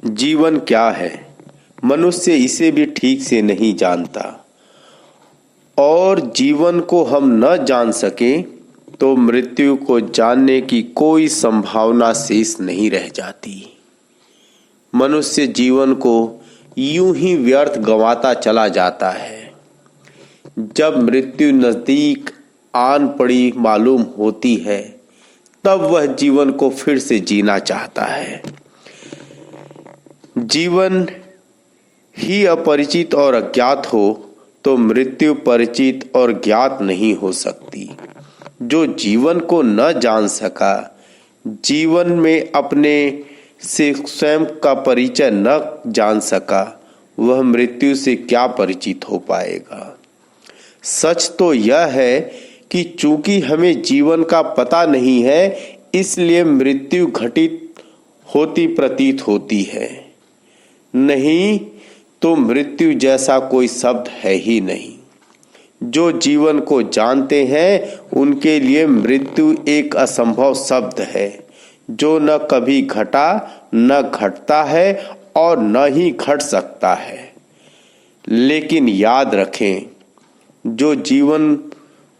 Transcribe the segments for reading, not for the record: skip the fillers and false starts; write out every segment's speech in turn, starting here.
जीवन क्या है, मनुष्य इसे भी ठीक से नहीं जानता, और जीवन को हम न जान सके तो मृत्यु को जानने की कोई संभावना शेष नहीं रह जाती। मनुष्य जीवन को यूं ही व्यर्थ गंवाता चला जाता है। जब मृत्यु नजदीक आन पड़ी मालूम होती है, तब वह जीवन को फिर से जीना चाहता है। जीवन ही अपरिचित और अज्ञात हो तो मृत्यु परिचित और ज्ञात नहीं हो सकती। जो जीवन को न जान सका, जीवन में अपने से स्वयं का परिचय न जान सका, वह मृत्यु से क्या परिचित हो पाएगा। सच तो यह है कि चूंकि हमें जीवन का पता नहीं है, इसलिए मृत्यु घटित होती प्रतीत होती है। नहीं तो मृत्यु जैसा कोई शब्द है ही नहीं। जो जीवन को जानते हैं उनके लिए मृत्यु एक असंभव शब्द है, जो न कभी घटा, न घटता है और न ही घट सकता है। लेकिन याद रखें, जो जीवन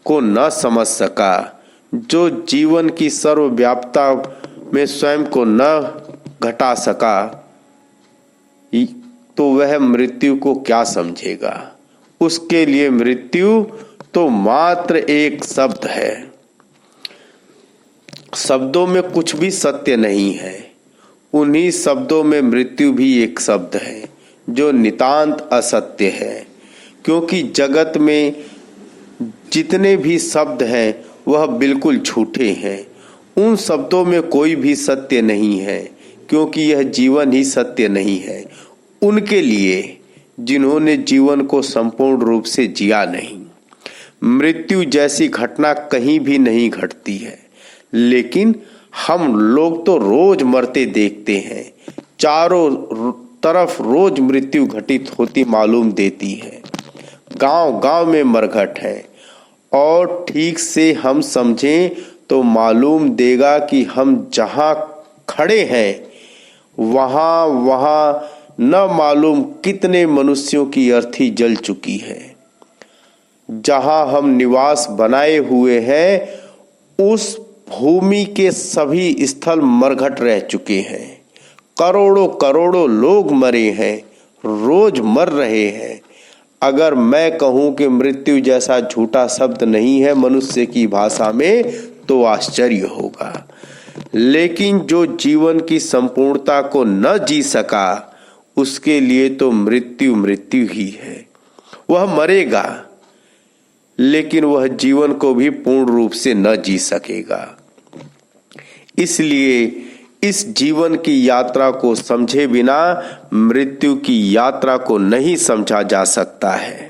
को न समझ सका, जो जीवन की सर्वव्यापता में स्वयं को न घटा सका, तो वह मृत्यु को क्या समझेगा। उसके लिए मृत्यु तो मात्र एक शब्द है। शब्दों में कुछ भी सत्य नहीं है। उन्हीं शब्दों में मृत्यु भी एक शब्द है, जो नितांत असत्य है। क्योंकि जगत में जितने भी शब्द हैं वह बिल्कुल झूठे हैं। उन शब्दों में कोई भी सत्य नहीं है, क्योंकि यह जीवन ही सत्य नहीं है उनके लिए जिन्होंने जीवन को संपूर्ण रूप से जिया नहीं। मृत्यु जैसी घटना कहीं भी नहीं घटती है, लेकिन हम लोग तो रोज मरते देखते हैं। चारों तरफ रोज मृत्यु घटित होती मालूम देती है। गांव गांव में मरघट है, और ठीक से हम समझें तो मालूम देगा कि हम जहां खड़े हैं वहां न मालूम कितने मनुष्यों की अर्थी जल चुकी है। जहां हम निवास बनाए हुए हैं उस भूमि के सभी स्थल मरघट रह चुके हैं। करोड़ों करोड़ों लोग मरे हैं, रोज मर रहे हैं। अगर मैं कहूं कि मृत्यु जैसा झूठा शब्द नहीं है मनुष्य की भाषा में, तो आश्चर्य होगा। लेकिन जो जीवन की संपूर्णता को न जी सका, उसके लिए तो मृत्यु मृत्यु ही है। वह मरेगा, लेकिन वह जीवन को भी पूर्ण रूप से न जी सकेगा। इसलिए इस जीवन की यात्रा को समझे बिना मृत्यु की यात्रा को नहीं समझा जा सकता है।